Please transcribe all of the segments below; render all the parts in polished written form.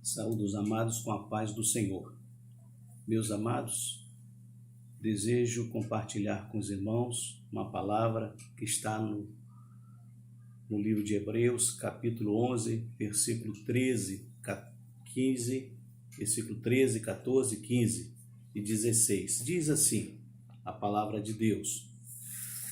Saúdo os amados com a paz do Senhor. Meus amados, desejo compartilhar com os irmãos uma palavra que está no livro de Hebreus, capítulo 11, versículo 13, 15, versículo 13, 14, 15 e 16. Diz assim a palavra de Deus: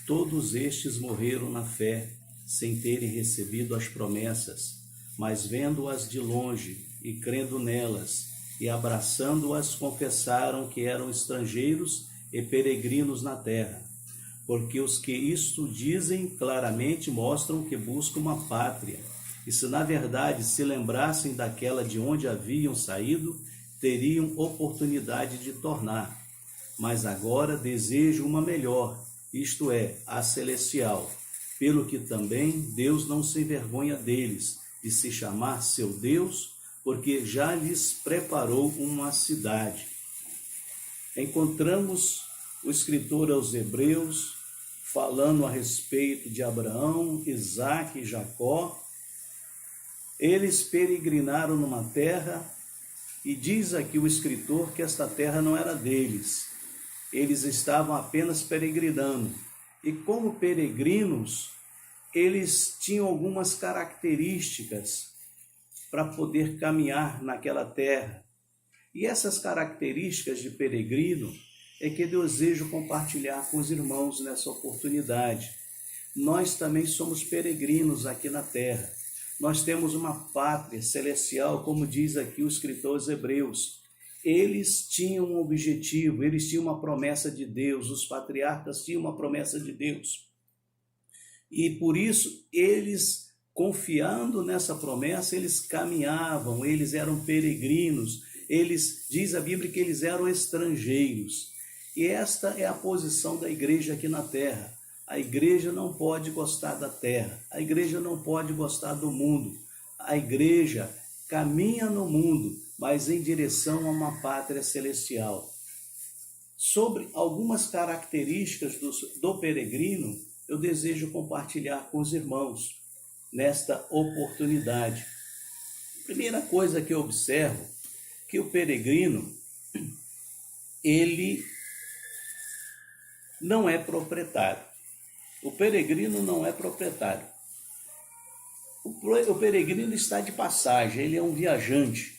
todos estes morreram na fé, sem terem recebido as promessas, mas vendo-as de longe e crendo nelas, e abraçando-as, confessaram que eram estrangeiros e peregrinos na terra. Porque os que isto dizem claramente mostram que buscam uma pátria, e se na verdade se lembrassem daquela de onde haviam saído, teriam oportunidade de tornar. Mas agora desejo uma melhor, isto é, a celestial, pelo que também Deus não se envergonha deles, de se chamar seu Deus, porque já lhes preparou uma cidade. Encontramos o escritor aos Hebreus falando a respeito de Abraão, Isaque e Jacó. Eles peregrinaram numa terra e diz aqui o escritor que esta terra não era deles. Eles estavam apenas peregrinando. E como peregrinos, eles tinham algumas características para poder caminhar naquela terra. E essas características de peregrino é que eu desejo compartilhar com os irmãos nessa oportunidade. Nós também somos peregrinos aqui na terra. Nós temos uma pátria celestial, como diz aqui o escritor aos Hebreus. Eles tinham um objetivo, eles tinham uma promessa de Deus, os patriarcas tinham uma promessa de Deus. E por isso eles, confiando nessa promessa, eles caminhavam, eles eram peregrinos, diz a Bíblia que eles eram estrangeiros. E esta é a posição da igreja aqui na terra. A igreja não pode gostar da terra, a igreja não pode gostar do mundo. A igreja caminha no mundo, mas em direção a uma pátria celestial. Sobre algumas características do peregrino, eu desejo compartilhar com os irmãos nesta oportunidade. Primeira coisa que eu observo, que o peregrino, ele não é proprietário. O peregrino não é proprietário. O peregrino está de passagem, ele é um viajante.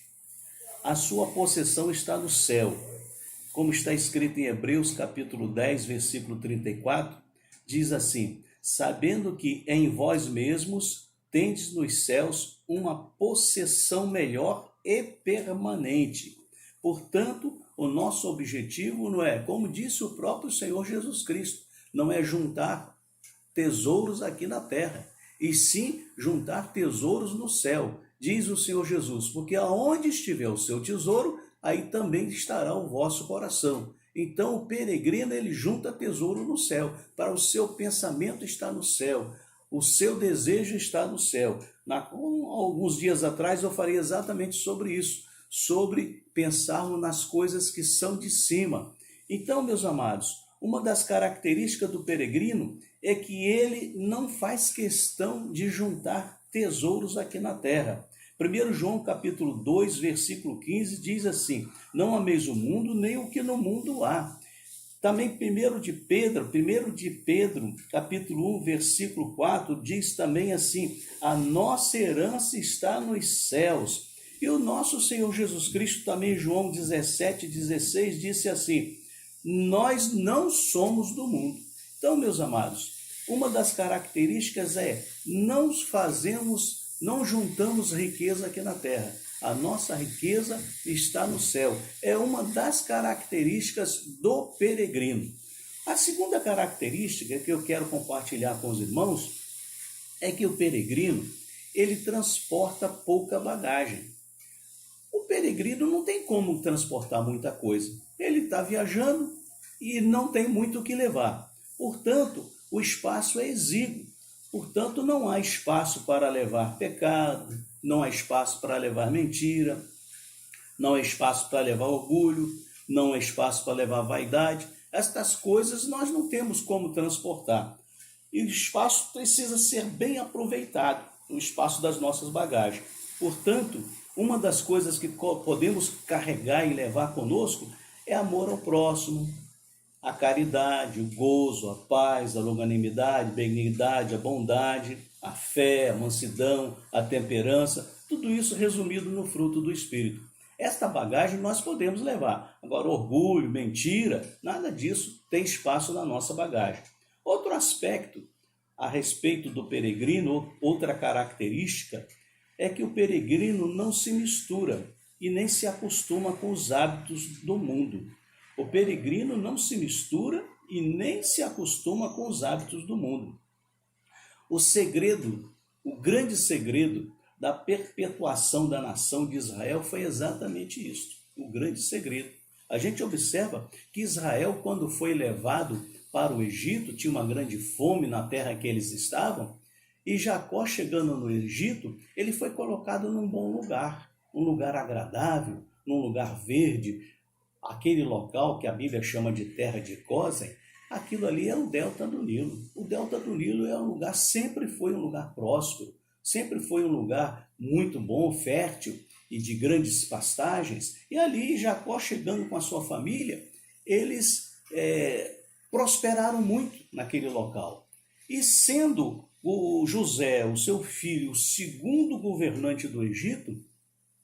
A sua possessão está no céu. Como está escrito em Hebreus capítulo 10, versículo 34, diz assim: sabendo que em vós mesmos tendes nos céus uma possessão melhor e permanente. Portanto, o nosso objetivo não é, como disse o próprio Senhor Jesus Cristo, não é juntar tesouros aqui na terra, e sim juntar tesouros no céu, diz o Senhor Jesus, porque aonde estiver o seu tesouro, aí também estará o vosso coração. Então o peregrino, ele junta tesouro no céu, para o seu pensamento estar no céu, o seu desejo está no céu. Alguns dias atrás eu falei exatamente sobre isso, sobre pensarmos nas coisas que são de cima. Então, meus amados, uma das características do peregrino é que ele não faz questão de juntar tesouros aqui na terra. 1 João capítulo 2, versículo 15 diz assim: não ameis o mundo, nem o que no mundo há. Também 1 de Pedro, capítulo 1, versículo 4, diz também assim: a nossa herança está nos céus. E o nosso Senhor Jesus Cristo, também João 17, 16, disse assim: nós não somos do mundo. Então, meus amados, uma das características é não juntamos riqueza aqui na terra. A nossa riqueza está no céu. É uma das características do peregrino. A segunda característica que eu quero compartilhar com os irmãos é que o peregrino, ele transporta pouca bagagem. O peregrino não tem como transportar muita coisa. Ele está viajando e não tem muito o que levar. Portanto, o espaço é exíguo. Portanto, não há espaço para levar pecado, não há espaço para levar mentira, não há espaço para levar orgulho, não há espaço para levar vaidade. Estas coisas nós não temos como transportar. E o espaço precisa ser bem aproveitado, o espaço das nossas bagagens. Portanto, Uma das coisas que podemos carregar e levar conosco é amor ao próximo, a caridade, o gozo, a paz, a longanimidade, a benignidade, a bondade, a fé, a mansidão, a temperança, tudo isso resumido no fruto do Espírito. Esta bagagem nós podemos levar. Agora, orgulho, mentira, nada disso tem espaço na nossa bagagem. Outro aspecto a respeito do peregrino, outra característica, é que o peregrino não se mistura e nem se acostuma com os hábitos do mundo. O peregrino não se mistura e nem se acostuma com os hábitos do mundo. O segredo, o grande segredo da perpetuação da nação de Israel foi exatamente isso, o grande segredo. A gente observa que Israel, quando foi levado para o Egito, tinha uma grande fome na terra que eles estavam, e Jacó, chegando no Egito, ele foi colocado num bom lugar, um lugar agradável, num lugar verde, aquele local que a Bíblia chama de terra de Gósen. Aquilo ali é o delta do Nilo. O delta do Nilo é um lugar, sempre foi um lugar próspero, sempre foi um lugar muito bom, fértil e de grandes pastagens. E ali, Jacó, chegando com a sua família, eles prosperaram muito naquele local. E sendo o José, o seu filho, o segundo governante do Egito,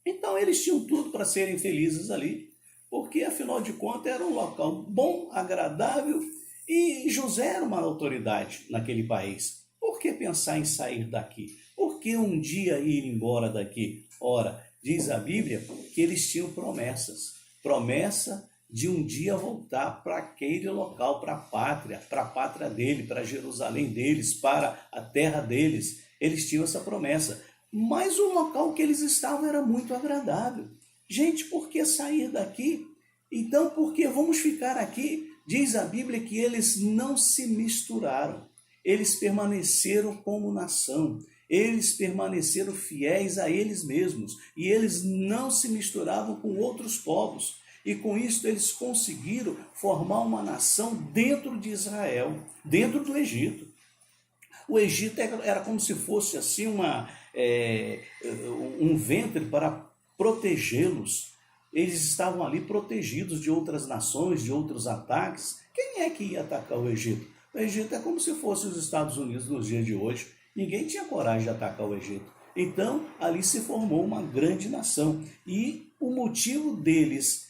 então eles tinham tudo para serem felizes ali, porque afinal de contas era um local bom, agradável, e José era uma autoridade naquele país. Por que pensar em sair daqui? Por que um dia ir embora daqui? Ora, diz a Bíblia que eles tinham promessas. Promessa de um dia voltar para aquele local, para a pátria dele, para Jerusalém deles, para a terra deles. Eles tinham essa promessa. Mas o local que eles estavam era muito agradável. Gente, por que sair daqui? Então, por que vamos ficar aqui? Diz a Bíblia que eles não se misturaram. Eles permaneceram como nação. Eles permaneceram fiéis a eles mesmos. E eles não se misturavam com outros povos. E com isso eles conseguiram formar uma nação dentro de Israel, dentro do Egito. O Egito era como se fosse assim um ventre para protegê-los. Eles estavam ali protegidos de outras nações, de outros ataques. Quem é que ia atacar o Egito? O Egito é como se fosse os Estados Unidos nos dias de hoje. Ninguém tinha coragem de atacar o Egito. Então, ali se formou uma grande nação. E o motivo deles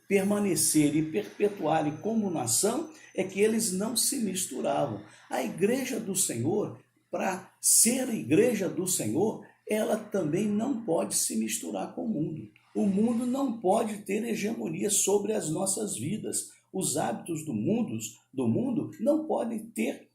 permanecerem e perpetuarem como nação é que eles não se misturavam. A igreja do Senhor, para ser a igreja do Senhor, ela também não pode se misturar com o mundo. O mundo não pode ter hegemonia sobre as nossas vidas. Os hábitos do mundo não podem ter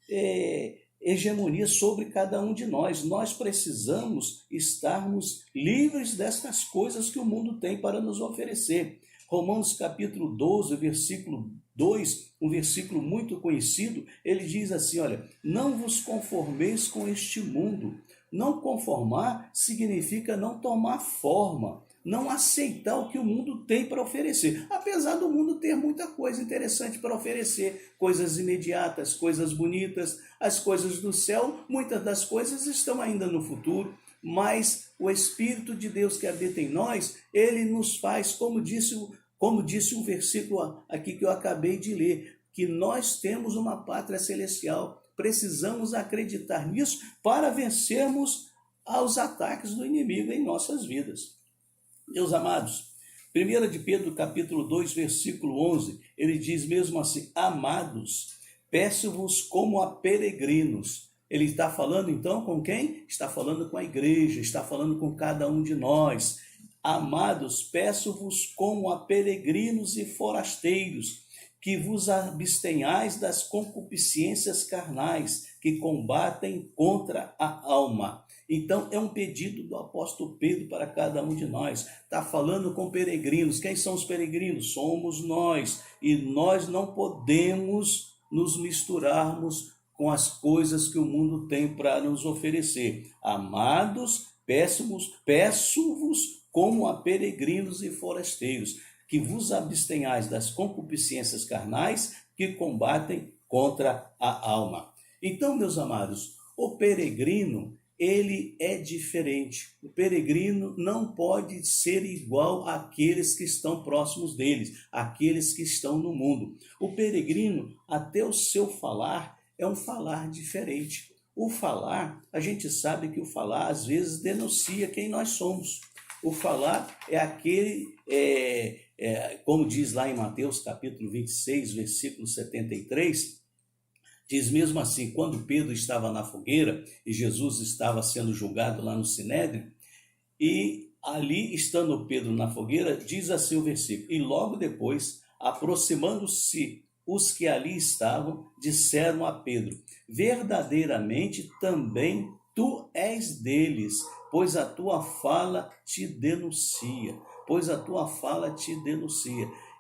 hegemonia sobre cada um de nós. Nós precisamos estarmos livres destas coisas que o mundo tem para nos oferecer. Romanos capítulo 12, versículo 2, um versículo muito conhecido, ele diz assim, olha, não vos conformeis com este mundo. Não conformar significa não tomar forma, não aceitar o que o mundo tem para oferecer. Apesar do mundo ter muita coisa interessante para oferecer, coisas imediatas, coisas bonitas, as coisas do céu, muitas das coisas estão ainda no futuro, mas o Espírito de Deus que habita em nós, ele nos faz, como disse o versículo aqui que eu acabei de ler, que nós temos uma pátria celestial. Precisamos acreditar nisso para vencermos aos ataques do inimigo em nossas vidas. Meus amados, 1 de Pedro capítulo 2, versículo 11, ele diz mesmo assim, amados, peço-vos como a peregrinos. Ele está falando então com quem? Está falando com a igreja, está falando com cada um de nós. Amados, peço-vos como a peregrinos e forasteiros, que vos abstenhais das concupiscências carnais, que combatem contra a alma. Então, é um pedido do apóstolo Pedro para cada um de nós. Está falando com peregrinos. Quem são os peregrinos? Somos nós. E nós não podemos nos misturarmos com as coisas que o mundo tem para nos oferecer. Amados, peço-vos como a peregrinos e forasteiros, que vos abstenhais das concupiscências carnais que combatem contra a alma. Então, meus amados, o peregrino, ele é diferente. O peregrino não pode ser igual àqueles que estão próximos deles, àqueles que estão no mundo. O peregrino, até o seu falar, é um falar diferente. O falar, a gente sabe que o falar às vezes denuncia quem nós somos. O falar é aquele, como diz lá em Mateus capítulo 26, versículo 73, diz mesmo assim, quando Pedro estava na fogueira e Jesus estava sendo julgado lá no Sinédrio, e ali, estando Pedro na fogueira, diz assim o versículo, e logo depois, aproximando-se os que ali estavam, disseram a Pedro, verdadeiramente também tu és deles, pois a tua fala te denuncia,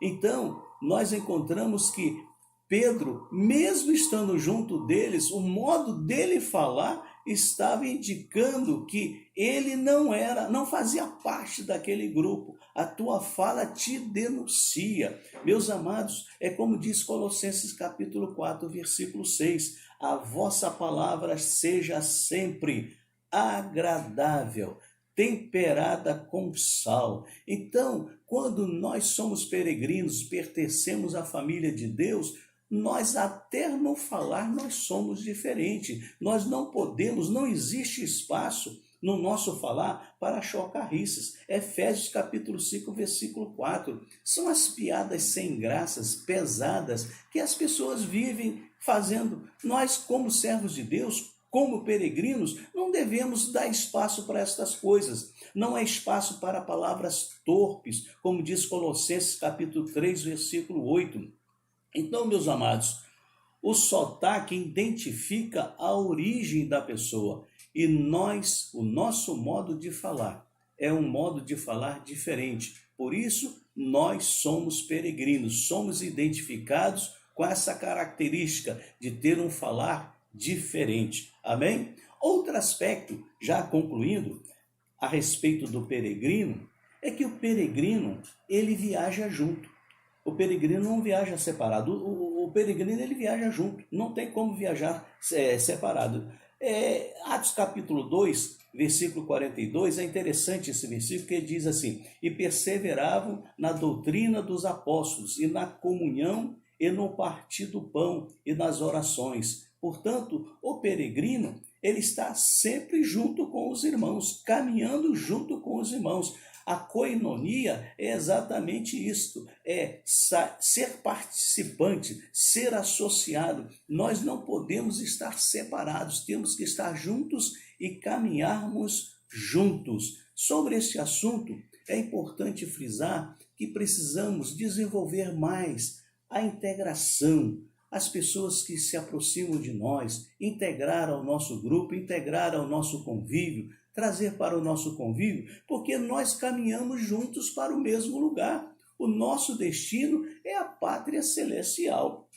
Então, nós encontramos que Pedro, mesmo estando junto deles, o modo dele falar estava indicando que ele não fazia parte daquele grupo. A tua fala te denuncia. Meus amados, é como diz Colossenses capítulo 4, versículo 6, a vossa palavra seja sempre agradável, temperada com sal. Então, quando nós somos peregrinos, pertencemos à família de Deus, nós até no falar nós somos diferentes. Nós não existe espaço no nosso falar para chocarrices. Efésios capítulo 5, versículo 4. São as piadas sem graças, pesadas, que as pessoas vivem fazendo. Nós, como servos de Deus, como peregrinos, não devemos dar espaço para estas coisas. Não é espaço para palavras torpes, como diz Colossenses capítulo 3, versículo 8. Então, meus amados, o sotaque identifica a origem da pessoa e o nosso modo de falar é um modo de falar diferente. Por isso, nós somos peregrinos, somos identificados com essa característica de ter um falar diferente. Amém? Outro aspecto, já concluindo, a respeito do peregrino, é que o peregrino, ele viaja junto. O peregrino não viaja separado, o peregrino ele viaja junto, não tem como viajar separado. Atos capítulo 2, versículo 42, é interessante esse versículo que diz assim, e perseveravam na doutrina dos apóstolos e na comunhão e no partir do pão e nas orações. Portanto, o peregrino, ele está sempre junto com os irmãos, caminhando junto com os irmãos. A koinonia é exatamente isto, é ser participante, ser associado. Nós não podemos estar separados, temos que estar juntos e caminharmos juntos. Sobre este assunto, é importante frisar que precisamos desenvolver mais a integração, as pessoas que se aproximam de nós, integrar ao nosso grupo, integrar ao nosso convívio, trazer para o nosso convívio, porque nós caminhamos juntos para o mesmo lugar. O nosso destino é a pátria celestial.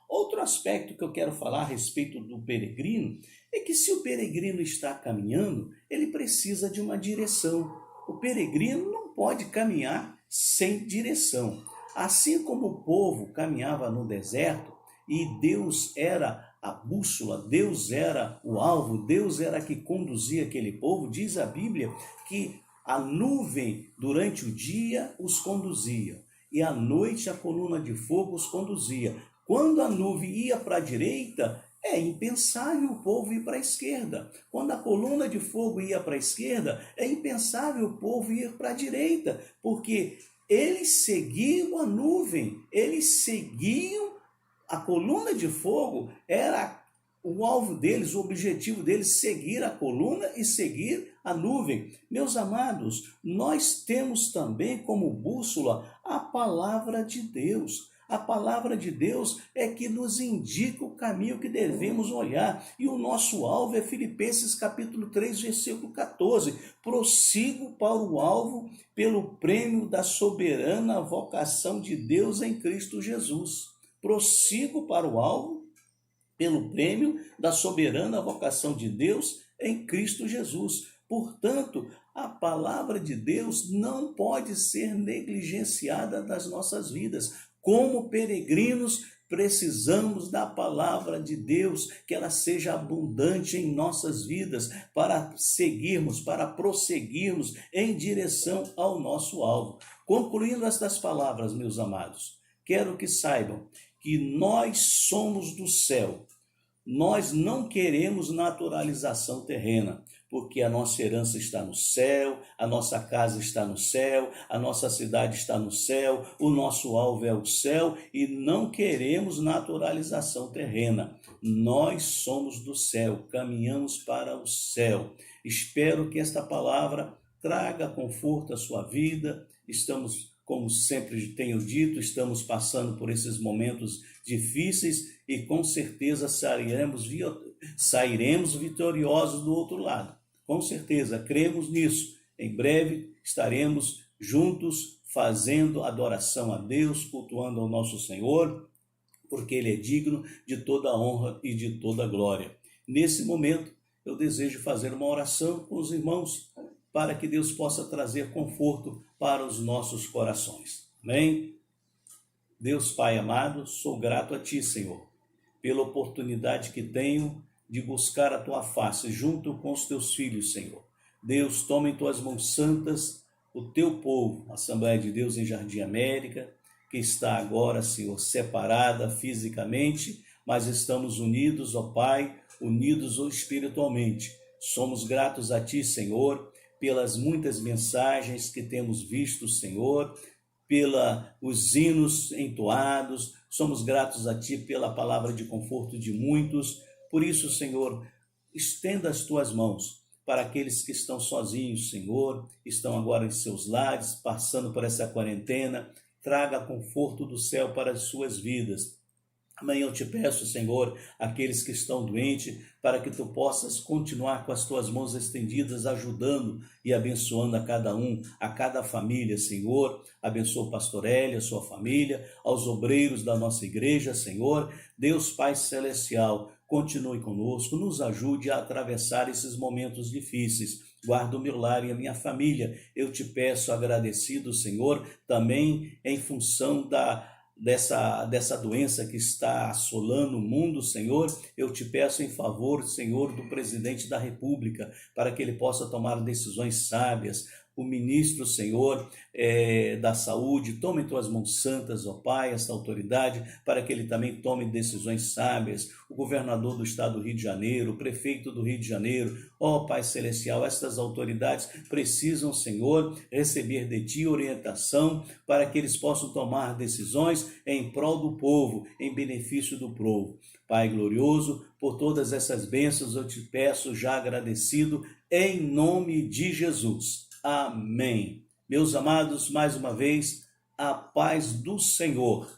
Outro aspecto que eu quero falar a respeito do peregrino é que se o peregrino está caminhando, ele precisa de uma direção. O peregrino não pode caminhar sem direção. Assim como o povo caminhava no deserto e Deus era a bússola, Deus era o alvo, Deus era que conduzia aquele povo, diz a Bíblia que a nuvem durante o dia os conduzia e à noite a coluna de fogo os conduzia. Quando a nuvem ia para a direita, é impensável o povo ir para a esquerda. Quando a coluna de fogo ia para a esquerda, é impensável o povo ir para a direita, porque eles seguiam a nuvem, eles seguiam a coluna de fogo, era o alvo deles, o objetivo deles, seguir a coluna e seguir a nuvem. Meus amados, nós temos também como bússola a palavra de Deus. A palavra de Deus é que nos indica o caminho que devemos olhar. E o nosso alvo é Filipenses capítulo 3, versículo 14. Prossigo para o alvo pelo prêmio da soberana vocação de Deus em Cristo Jesus. Prossigo para o alvo pelo prêmio da soberana vocação de Deus em Cristo Jesus. Portanto, a palavra de Deus não pode ser negligenciada das nossas vidas. Como peregrinos, precisamos da palavra de Deus, que ela seja abundante em nossas vidas, para seguirmos, para prosseguirmos em direção ao nosso alvo. Concluindo estas palavras, meus amados, quero que saibam que nós somos do céu. Nós não queremos naturalização terrena, porque a nossa herança está no céu, a nossa casa está no céu, a nossa cidade está no céu, o nosso alvo é o céu e não queremos naturalização terrena. Nós somos do céu, caminhamos para o céu. Espero que esta palavra traga conforto à sua vida. Estamos, como sempre tenho dito, estamos passando por esses momentos difíceis e com certeza sairemos vitoriosos do outro lado. Com certeza, cremos nisso. Em breve estaremos juntos fazendo adoração a Deus, cultuando ao nosso Senhor, porque Ele é digno de toda honra e de toda glória. Nesse momento, eu desejo fazer uma oração com os irmãos, para que Deus possa trazer conforto para os nossos corações. Amém? Deus Pai amado, sou grato a Ti, Senhor, pela oportunidade que tenho de buscar a Tua face junto com os Teus filhos, Senhor. Deus, toma em Tuas mãos santas o Teu povo, a Assembleia de Deus em Jardim América, que está agora, Senhor, separada fisicamente, mas estamos unidos, ó Pai, unidos espiritualmente. Somos gratos a Ti, Senhor, pelas muitas mensagens que temos visto, Senhor, pelos hinos entoados. Somos gratos a Ti pela palavra de conforto de muitos. Por isso, Senhor, estenda as Tuas mãos para aqueles que estão sozinhos, Senhor, estão agora em seus lares, passando por essa quarentena. Traga conforto do céu para as suas vidas. Amanhã eu te peço, Senhor, aqueles que estão doentes, para que Tu possas continuar com as Tuas mãos estendidas, ajudando e abençoando a cada um, a cada família, Senhor. Abençoa o pastor Hélio, a sua família, aos obreiros da nossa igreja, Senhor. Deus Pai Celestial, continue conosco, nos ajude a atravessar esses momentos difíceis. Guarda o meu lar e a minha família. Eu te peço, agradecido, Senhor, também em função dessa doença que está assolando o mundo, Senhor. Eu te peço em favor, Senhor, do presidente da República, para que ele possa tomar decisões sábias. O ministro, Senhor, da saúde, tome em Tuas mãos santas, ó Pai, essa autoridade, para que ele também tome decisões sábias. O governador do estado do Rio de Janeiro, o prefeito do Rio de Janeiro, ó Pai Celestial, estas autoridades precisam, Senhor, receber de Ti orientação, para que eles possam tomar decisões em prol do povo, em benefício do povo. Pai glorioso, por todas essas bênçãos eu te peço, já agradecido, em nome de Jesus. Amém. Meus amados, mais uma vez, a paz do Senhor.